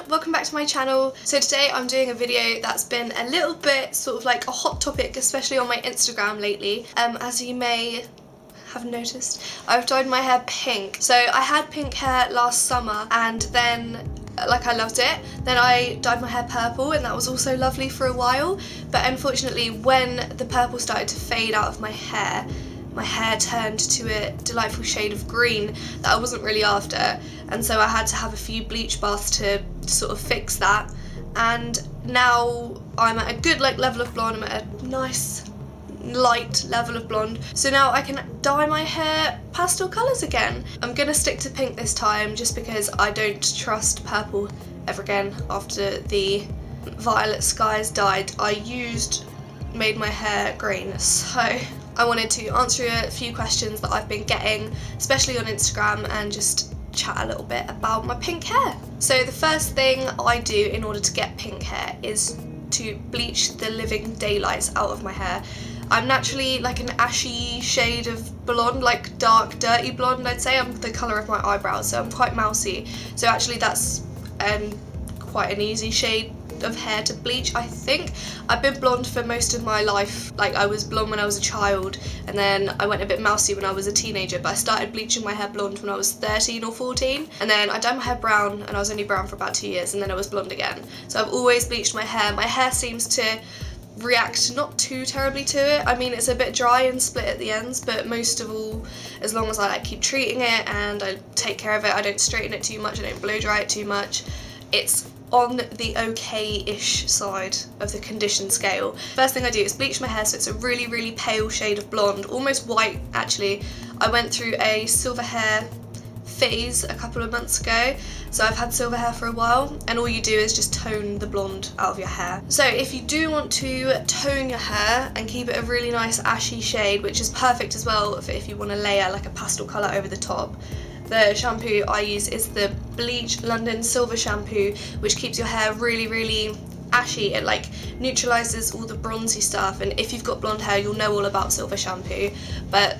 welcome back to my channel. So today I'm doing a video that's been a little bit sort of like a hot topic, especially on my Instagram lately. As you may have noticed, I've dyed my hair pink. So I had pink hair last summer and then I loved it. Then I dyed my hair purple and that was also lovely for a while. But unfortunately when the purple started to fade out of my hair turned to a delightful shade of green that I wasn't really after, and so I had to have a few bleach baths to sort of fix that. And now I'm at a good level of blonde. I'm at a nice light level of blonde, so now I can dye my hair pastel colours again. I'm gonna stick to pink this time just because I don't trust purple ever again after the Violet Skies dyed. Made my hair green, so I wanted to answer a few questions that I've been getting, especially on Instagram, and just chat a little bit about my pink hair. So the first thing I do in order to get pink hair is to bleach the living daylights out of my hair. I'm naturally like an ashy shade of blonde, like dark dirty blonde I'd say. I'm the colour of my eyebrows, so I'm quite mousy. So actually that's quite an easy shade of hair to bleach, I think. I've been blonde for most of my life. Like, I was blonde when I was a child, and then I went a bit mousy when I was a teenager, but I started bleaching my hair blonde when I was 13 or 14, and then I dyed my hair brown, and I was only brown for about 2 years, and then I was blonde again. So I've always bleached my hair. My hair seems to react not too terribly to it. I mean, it's a bit dry and split at the ends, but most of all, as long as I keep treating it and I take care of it, I don't straighten it too much, I don't blow dry it too much, it's on the okay-ish side of the condition scale. First thing I do is bleach my hair so it's a really, really pale shade of blonde, almost white actually. I went through a silver hair phase a couple of months ago, so I've had silver hair for a while, and all you do is just tone the blonde out of your hair. So if you do want to tone your hair and keep it a really nice ashy shade, which is perfect as well for if you want to layer like a pastel colour over the top, the shampoo I use is the BLEACH London Silver Shampoo, which keeps your hair really, really ashy. It like neutralises all the bronzy stuff, and if you've got blonde hair you'll know all about silver shampoo. But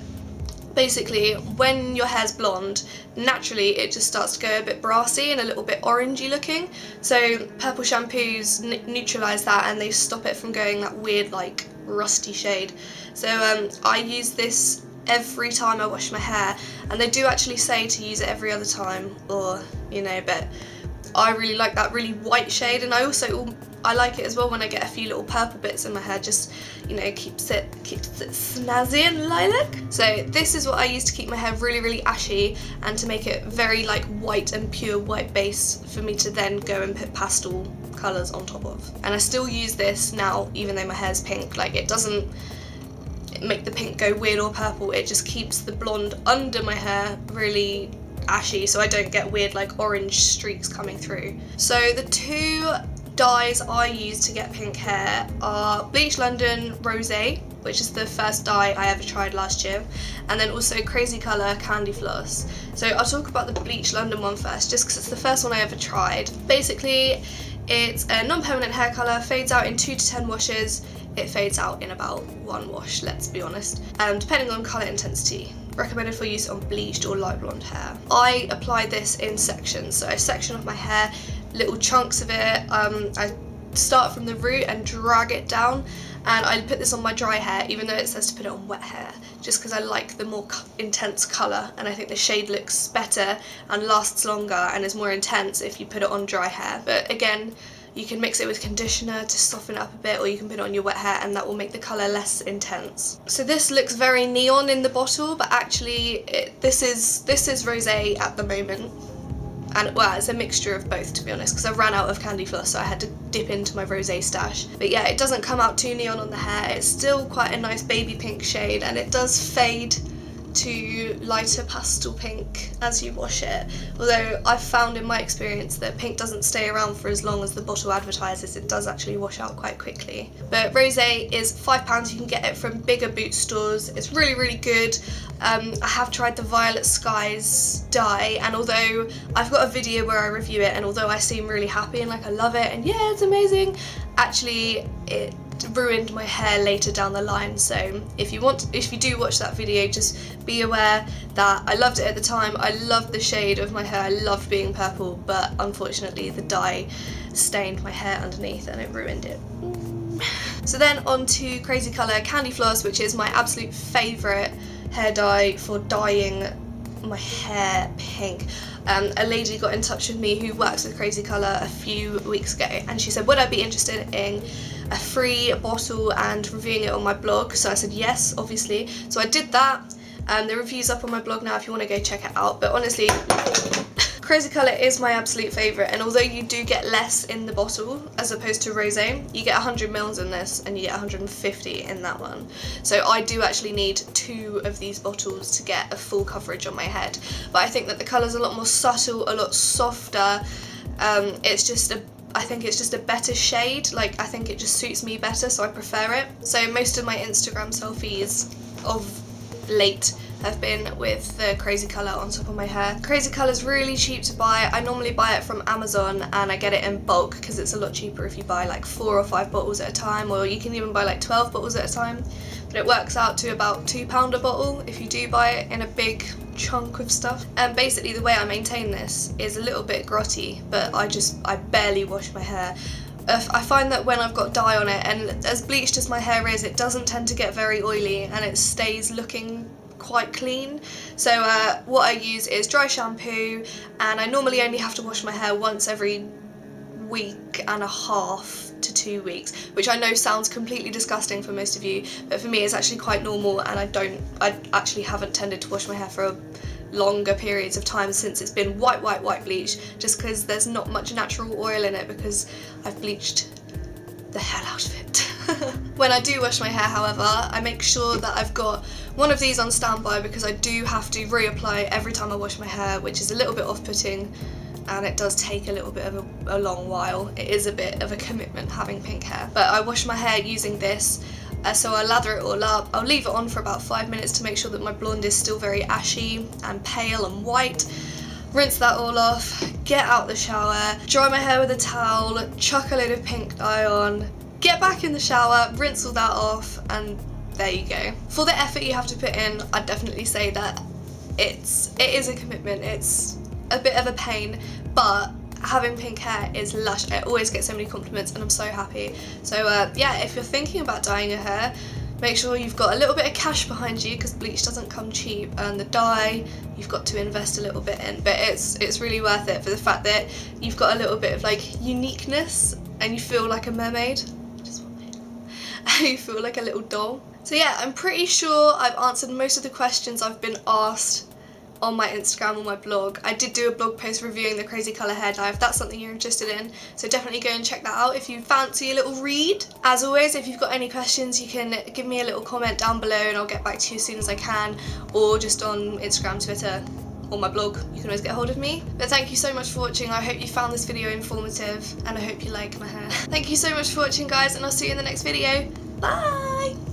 basically when your hair's blonde, naturally it just starts to go a bit brassy and a little bit orangey looking. So purple shampoos neutralise that and they stop it from going that weird like rusty shade. So I use this every time I wash my hair, and they do actually say to use it every other time, or but I really like that really white shade, and I like it as well when I get a few little purple bits in my hair, just keeps it snazzy and lilac. So this is what I use to keep my hair really, really ashy and to make it very like white and pure white base for me to then go and put pastel colours on top of. And I still use this now even though my hair's pink. Like, it doesn't make the pink go weird or purple, it just keeps the blonde under my hair really ashy so I don't get weird like orange streaks coming through. So the two dyes I use to get pink hair are BLEACH London Rosé, which is the first dye I ever tried last year, and then also Crazy Colour Candyfloss. So I'll talk about the BLEACH London one first, just because it's the first one I ever tried. Basically, it's a non-permanent hair colour, fades out in 2 to 10 washes. It fades out in about 1 wash, let's be honest, depending on colour intensity. Recommended for use on bleached or light blonde hair. I apply this in sections, so a section of my hair, little chunks of it. I start from the root and drag it down, and I put this on my dry hair even though it says to put it on wet hair, just because I like the more intense colour, and I think the shade looks better and lasts longer and is more intense if you put it on dry hair. But again, you can mix it with conditioner to soften it up a bit, or you can put it on your wet hair and that will make the colour less intense. So this looks very neon in the bottle, but actually this is rosé at the moment. And well, it's a mixture of both, to be honest, because I ran out of Candyfloss, so I had to dip into my rosé stash. But yeah, it doesn't come out too neon on the hair. It's still quite a nice baby pink shade, and it does fade to lighter pastel pink as you wash it. Although I've found in my experience that pink doesn't stay around for as long as the bottle advertises, it does actually wash out quite quickly. But rosé is £5, you can get it from bigger boot stores. It's really, really good. I have tried the Violet Skies dye, and although I've got a video where I review it, and although I seem really happy and like I love it and yeah, it's amazing, actually ruined my hair later down the line. So if you do watch that video, just be aware that I loved it at the time. I loved the shade of my hair, I loved being purple, but unfortunately the dye stained my hair underneath and it ruined it. So then on to Crazy Colour Candyfloss, which is my absolute favourite hair dye for dyeing my hair pink. A lady got in touch with me who works with Crazy Colour a few weeks ago, and she said would I be interested in a free bottle and reviewing it on my blog. So I said yes, obviously. So I did that. The review's up on my blog now if you want to go check it out. But honestly, Crazy Colour is my absolute favourite, and although you do get less in the bottle as opposed to Rosé, you get 100 ml in this and you get 150 in that one. So I do actually need 2 of these bottles to get a full coverage on my head. But I think that the colour's a lot more subtle, a lot softer. I think it's just a better shade. Like, I think it just suits me better, so I prefer it. So most of my Instagram selfies of late have been with the Crazy Colour on top of my hair. Crazy Colour's really cheap to buy. I normally buy it from Amazon and I get it in bulk because it's a lot cheaper if you buy like 4 or 5 bottles at a time, or you can even buy like 12 bottles at a time. But it works out to about £2 a bottle if you do buy it in a big chunk of stuff. And basically the way I maintain this is a little bit grotty, but I barely wash my hair. I find that when I've got dye on it, and as bleached as my hair is, it doesn't tend to get very oily and it stays looking quite clean. So what I use is dry shampoo, and I normally only have to wash my hair once every week and a half to 2 weeks, which I know sounds completely disgusting for most of you, but for me it's actually quite normal, and I actually haven't tended to wash my hair for longer periods of time since it's been white bleach, just because there's not much natural oil in it because I've bleached the hell out of it. When I do wash my hair, however, I make sure that I've got one of these on standby because I do have to reapply every time I wash my hair, which is a little bit off-putting, and it does take a little bit of a long while. It is a bit of a commitment having pink hair, but I wash my hair using this. So I lather it all up, I'll leave it on for about 5 minutes to make sure that my blonde is still very ashy and pale and white. Rinse that all off, get out the shower, dry my hair with a towel, chuck a load of pink dye on, get back in the shower, rinse all that off, and there you go. For the effort you have to put in, I'd definitely say that it is a commitment. It's a bit of a pain, but having pink hair is lush. I always get so many compliments and I'm so happy. So yeah, if you're thinking about dyeing your hair, make sure you've got a little bit of cash behind you because bleach doesn't come cheap, and the dye you've got to invest a little bit in, but it's really worth it for the fact that you've got a little bit of like uniqueness and you feel like a mermaid. Just one minute. You feel like a little doll. So yeah, I'm pretty sure I've answered most of the questions I've been asked on my Instagram or my blog. I did do a blog post reviewing the Crazy Colour hair dye if that's something you're interested in, so definitely go and check that out if you fancy a little read. As always, if you've got any questions you can give me a little comment down below and I'll get back to you as soon as I can, or just on Instagram, Twitter, or my blog, you can always get hold of me. But thank you so much for watching. I hope you found this video informative and I hope you like my hair. Thank you so much for watching, guys, and I'll see you in the next video. Bye!